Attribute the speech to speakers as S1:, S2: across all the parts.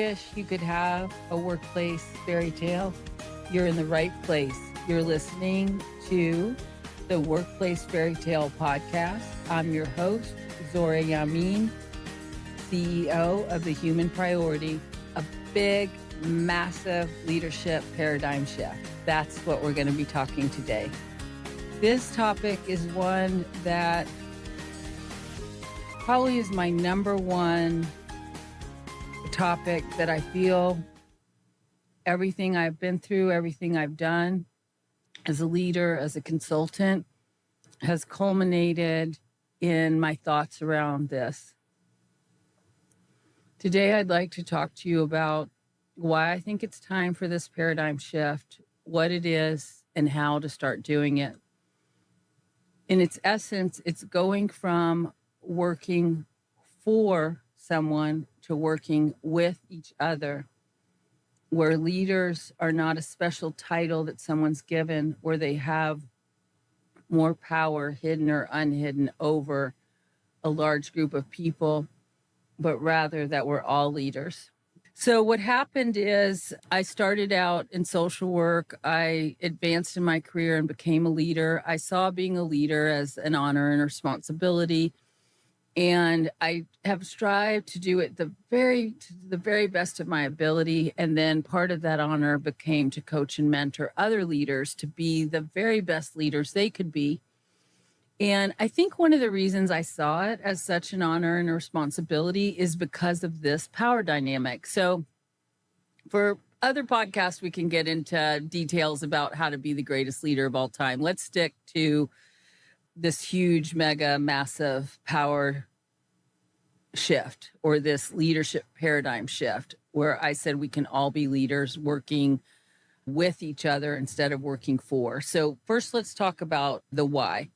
S1: wish you could have a workplace fairy tale? You're in the right place. You're listening to the Workplace Fairytale podcast. I'm your host, Zohreh Yamin, CEO of The Human Priority, a big, massive leadership paradigm shift. That's what we're going to be talking today. This topic is one that probably is my number one topic that I feel everything I've been through, everything I've done as a leader, as a consultant, has culminated in my thoughts around this. Today, I'd like to talk to you about why I think it's time for this paradigm shift, what it is, and how to start doing it. In its essence, it's going from working for someone to working with each other, where leaders are not a special title that someone's given, where they have more power, hidden or unhidden, over a large group of people, but rather that we're all leaders. So what happened is I started out in social work. I advanced in my career and became a leader. I saw being a leader as an honor and responsibility. And I have strived to do it to the very best of my ability. And then part of that honor became to coach and mentor other leaders to be the very best leaders they could be. And I think one of the reasons I saw it as such an honor and a responsibility is because of this power dynamic. So for other podcasts, we can get into details about how to be the greatest leader of all time. Let's stick to this huge, mega, massive power shift, or this leadership paradigm shift, where I said we can all be leaders working with each other instead of working for. So first, let's talk about the why.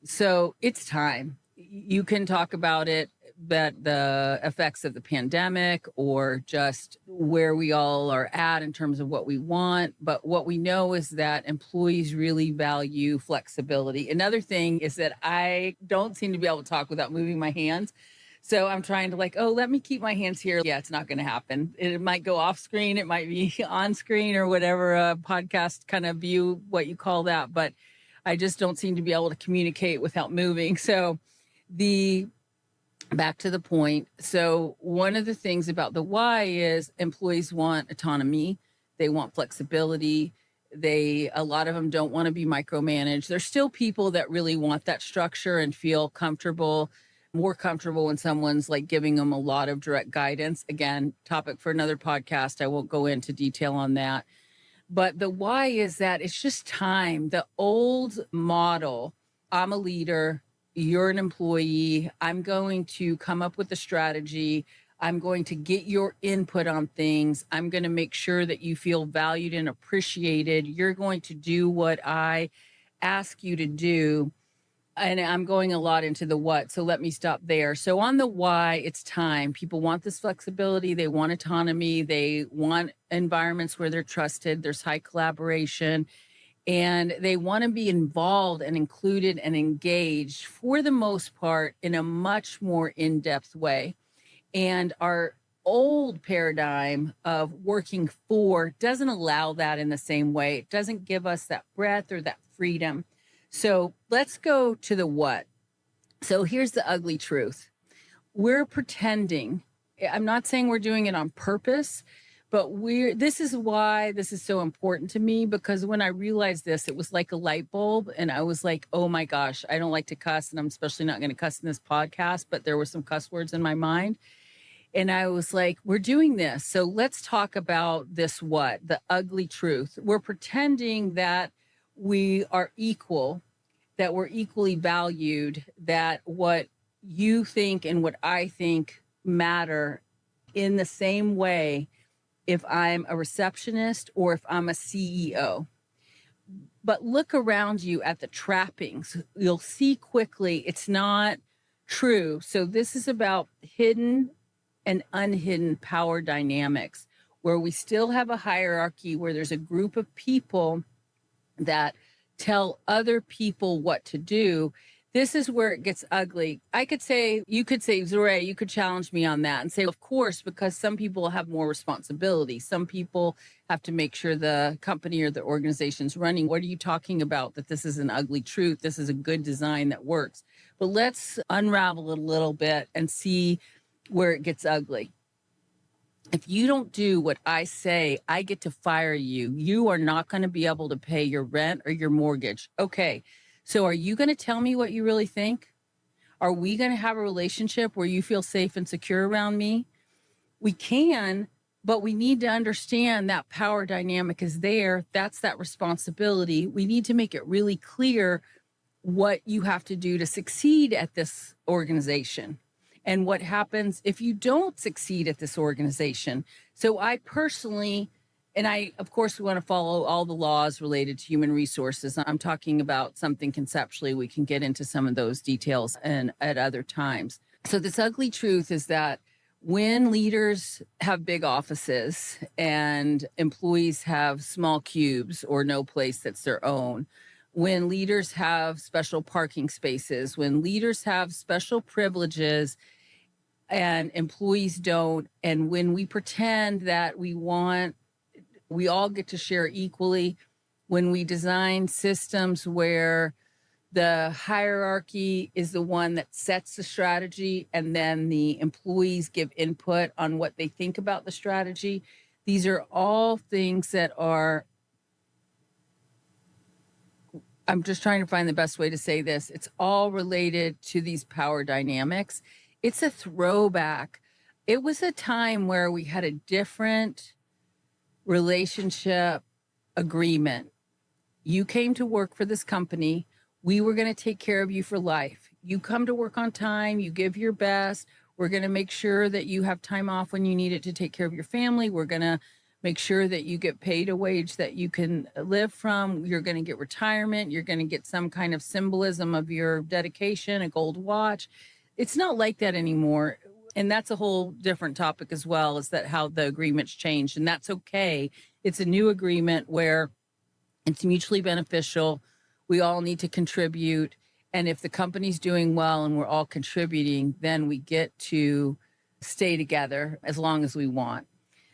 S1: So it's time. You can talk about it, but the effects of the pandemic or just where we all are at in terms of what we want. But what we know is that employees really value flexibility. Another thing is that I don't seem to be able to talk without moving my hands. So I'm trying to let me keep my hands here. Yeah, it's not going to happen. It might go off screen. It might be on screen or whatever, podcast kind of view, what you call that. But I just don't seem to be able to communicate without moving. So back to the point. So one of the things about the why is employees want autonomy. They want flexibility. A lot of them don't want to be micromanaged. There's still people that really want that structure and feel more comfortable when someone's giving them a lot of direct guidance. Again, topic for another podcast. I won't go into detail on that. But the why is that it's just time. The old model, I'm a leader, you're an employee, I'm going to come up with a strategy, I'm going to get your input on things, I'm going to make sure that you feel valued and appreciated, you're going to do what I ask you to do. And I'm going a lot into the what, so let me stop there. So on the why, it's time. People want this flexibility. They want autonomy. They want environments where they're trusted. There's high collaboration. And they want to be involved and included and engaged, for the most part, in a much more in-depth way. And our old paradigm of working for doesn't allow that in the same way. It doesn't give us that breadth or that freedom. So let's go to the what. So here's the ugly truth. We're pretending. I'm not saying we're doing it on purpose, but this is why this is so important to me, because when I realized this, it was like a light bulb. And I was like, oh my gosh, I don't like to cuss. And I'm especially not going to cuss in this podcast, but there were some cuss words in my mind. And I was like, we're doing this. So let's talk about this what, the ugly truth. We're pretending that we are equal, that we're equally valued, that what you think and what I think matter in the same way if I'm a receptionist or if I'm a CEO. But look around you at the trappings. You'll see quickly it's not true. So this is about hidden and unhidden power dynamics, where we still have a hierarchy, where there's a group of people that tell other people what to do. This is where it gets ugly. You could say, Zohreh, you could challenge me on that and say, of course, because some people have more responsibility. Some people have to make sure the company or the organization's running. What are you talking about? That this is an ugly truth. This is a good design that works. But let's unravel it a little bit and see where it gets ugly. If you don't do what I say, I get to fire you. You are not going to be able to pay your rent or your mortgage. Okay. So are you going to tell me what you really think? Are we going to have a relationship where you feel safe and secure around me? We can, but we need to understand that power dynamic is there. That's that responsibility. We need to make it really clear what you have to do to succeed at this organization and what happens if you don't succeed at this organization. So I personally, and I, of course, we want to follow all the laws related to human resources. I'm talking about something conceptually. We can get into some of those details and at other times. So this ugly truth is that when leaders have big offices and employees have small cubes or no place that's their own, when leaders have special parking spaces, when leaders have special privileges and employees don't, and when we pretend that we all get to share equally, when we design systems where the hierarchy is the one that sets the strategy and then the employees give input on what they think about the strategy, these are all things that are, I'm just trying to find the best way to say this. It's all related to these power dynamics. It's a throwback. It was a time where we had a different relationship agreement. You came to work for this company. We were going to take care of you for life. You come to work on time. You give your best. We're going to make sure that you have time off when you need it to take care of your family. We're going to make sure that you get paid a wage that you can live from. You're going to get retirement. You're going to get some kind of symbolism of your dedication, a gold watch. It's not like that anymore. And that's a whole different topic as well, is that how the agreements changed. And that's okay. It's a new agreement where it's mutually beneficial. We all need to contribute. And if the company's doing well and we're all contributing, then we get to stay together as long as we want.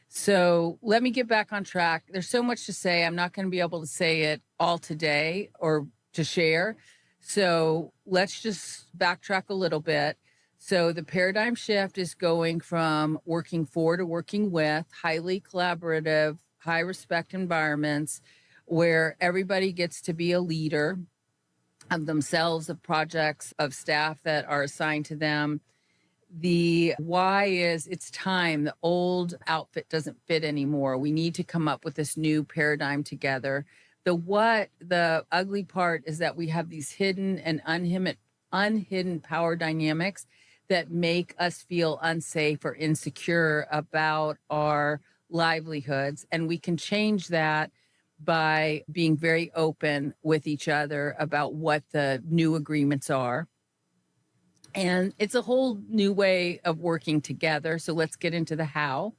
S1: So let me get back on track. There's so much to say. I'm not going to be able to say it all today or to share. So let's just backtrack a little bit. So the paradigm shift is going from working for to working with, highly collaborative, high respect environments where everybody gets to be a leader of themselves, of projects, of staff that are assigned to them. The why is it's time. The old outfit doesn't fit anymore. We need to come up with this new paradigm together. The what, the ugly part is that we have these hidden and unhidden power dynamics that make us feel unsafe or insecure about our livelihoods. And we can change that by being very open with each other about what the new agreements are. And it's a whole new way of working together. So let's get into the how.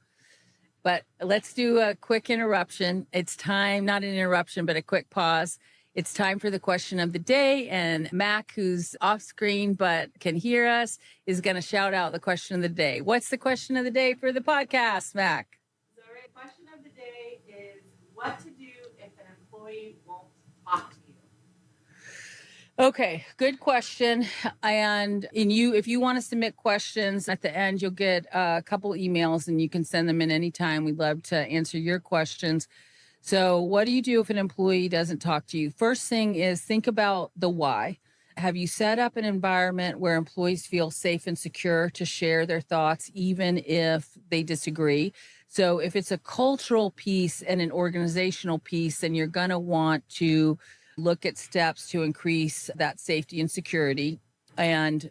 S1: But let's do a quick interruption. It's time, not an interruption, but a quick pause. It's time for the question of the day. And Mac, who's off screen but can hear us, is going to shout out the question of the day. What's the question of the day for the podcast, Mac?
S2: So, the question of the day is what to do if an employee won't talk to you.
S1: Okay, good question. And if you want to submit questions at the end, you'll get a couple emails and you can send them in anytime. We'd love to answer your questions. So what do you do if an employee doesn't talk to you? First thing is think about the why. Have you set up an environment where employees feel safe and secure to share their thoughts, even if they disagree? So if it's a cultural piece and an organizational piece, then you're going to want to look at steps to increase that safety and security. And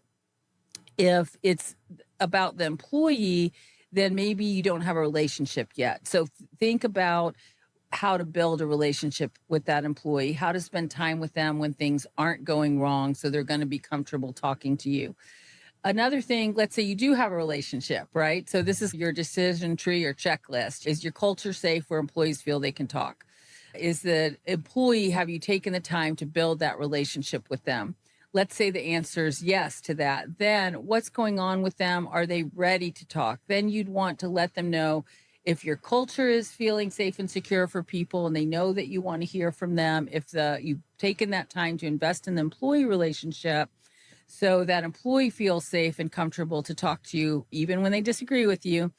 S1: if it's about the employee, then maybe you don't have a relationship yet. So think about how to build a relationship with that employee, how to spend time with them when things aren't going wrong, so they're going to be comfortable talking to you. Another thing, let's say you do have a relationship, right? So this is your decision tree or checklist. Is your culture safe where employees feel they can talk? Is the employee, have you taken the time to build that relationship with them? Let's say the answer is yes to that. Then what's going on with them? Are they ready to talk? Then you'd want to let them know if your culture is feeling safe and secure for people and they know that you want to hear from them, if you've taken that time to invest in the employee relationship so that employee feels safe and comfortable to talk to you even when they disagree with you,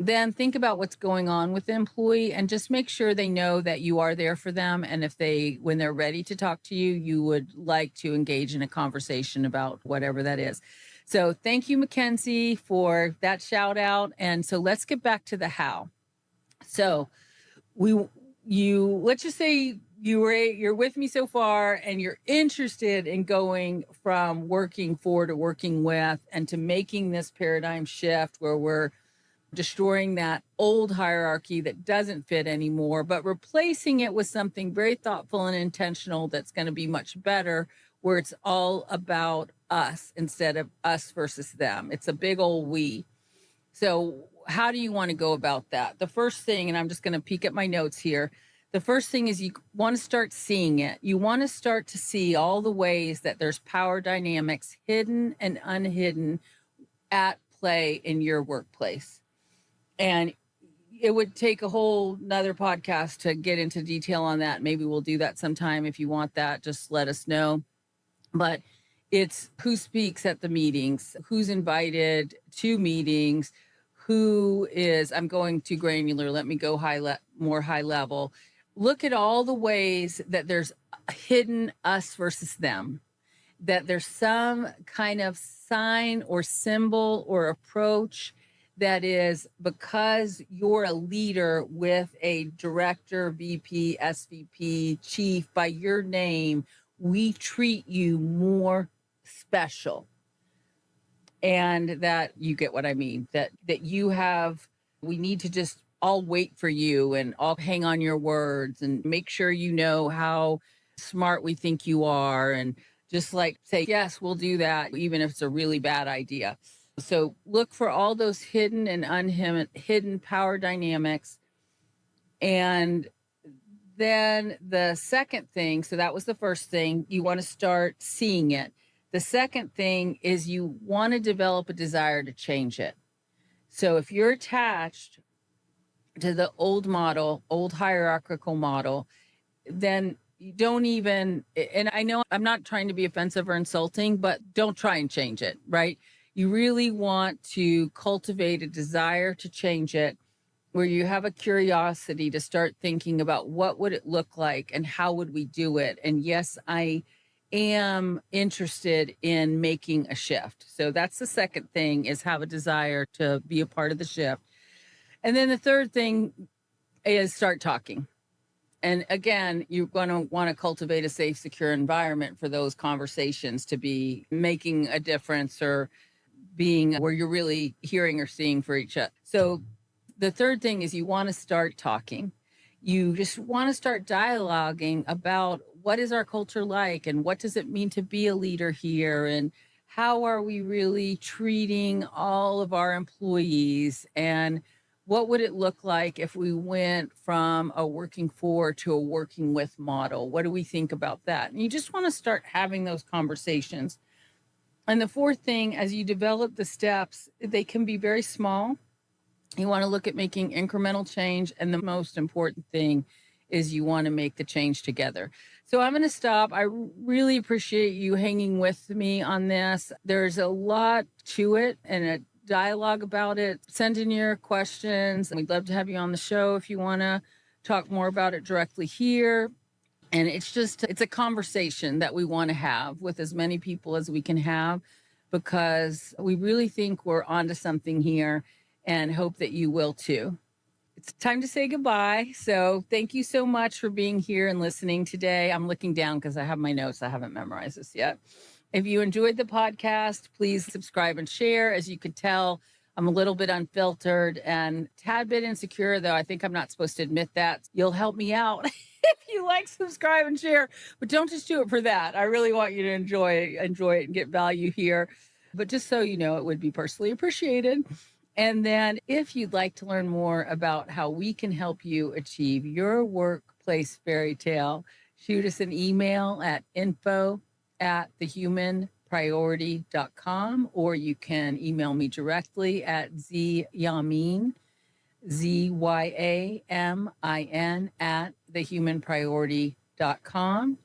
S1: then think about what's going on with the employee and just make sure they know that you are there for them. And when they're ready to talk to you, you would like to engage in a conversation about whatever that is. So thank you, Mackenzie, for that shout out. And so let's get back to the how. So let's just say you're with me so far and you're interested in going from working for to working with and to making this paradigm shift where we're destroying that old hierarchy that doesn't fit anymore, but replacing it with something very thoughtful and intentional that's going to be much better, where it's all about us instead of us versus them. It's a big old we. So how do you want to go about that? The first thing, and I'm just going to peek at my notes here. The first thing is you want to start seeing it. You want to start to see all the ways that there's power dynamics, hidden and unhidden, at play in your workplace. And it would take a whole nother podcast to get into detail on that. Maybe we'll do that sometime. If you want that, just let us know. But it's who speaks at the meetings, who's invited to meetings, I'm going too granular. Let me go more high level. Look at all the ways that there's hidden us versus them, that there's some kind of sign or symbol or approach that is because you're a leader with a director, VP, SVP, chief by your name, we treat you more special. And that you get what I mean, that we need to just all wait for you and all hang on your words and make sure you know how smart we think you are. And just like say, yes, we'll do that, even if it's a really bad idea. So look for all those hidden and unhidden power dynamics. And then the second thing, so that was the first thing, you want to start seeing it. The second thing is you want to develop a desire to change it. So if you're attached to the old model, old hierarchical model, then you don't even, and I know I'm not trying to be offensive or insulting, but don't try and change it, right? You really want to cultivate a desire to change it, where you have a curiosity to start thinking about what would it look like and how would we do it? And yes, I am interested in making a shift. So that's the second thing, is have a desire to be a part of the shift. And then the third thing is start talking. And again, you're going to want to cultivate a safe, secure environment for those conversations to be making a difference or being where you're really hearing or seeing for each other. So the third thing is you want to start talking. You just want to start dialoguing about what is our culture like and what does it mean to be a leader here and how are we really treating all of our employees and what would it look like if we went from a working for to a working with model? What do we think about that? And you just want to start having those conversations. And the fourth thing, as you develop the steps, they can be very small. You want to look at making incremental change. And the most important thing is you want to make the change together. So I'm going to stop. I really appreciate you hanging with me on this. There's a lot to it and a dialogue about it. Send in your questions. We'd love to have you on the show if you want to talk more about it directly here. And it's a conversation that we want to have with as many people as we can have, because we really think we're onto something here and hope that you will too. It's time to say goodbye. So thank you so much for being here and listening today. I'm looking down because I have my notes. I haven't memorized this yet. If you enjoyed the podcast, please subscribe and share. As you could tell, I'm a little bit unfiltered and a tad bit insecure, though I think I'm not supposed to admit that. You'll help me out if you like, subscribe, and share. But don't just do it for that. I really want you to enjoy it and get value here. But just so you know, it would be personally appreciated. And then if you'd like to learn more about how we can help you achieve your workplace fairy tale, shoot us an email at info at thehumanpriority.com, or you can email me directly at zyamin, ZYAMIN at thehumanpriority.com.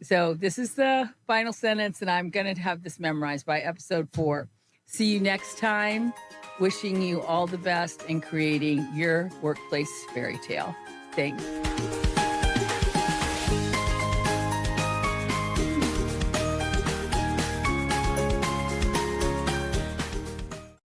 S1: So this is the final sentence, and I'm going to have this memorized by episode 4. See you next time. Wishing you all the best in creating your workplace fairy tale. Thanks.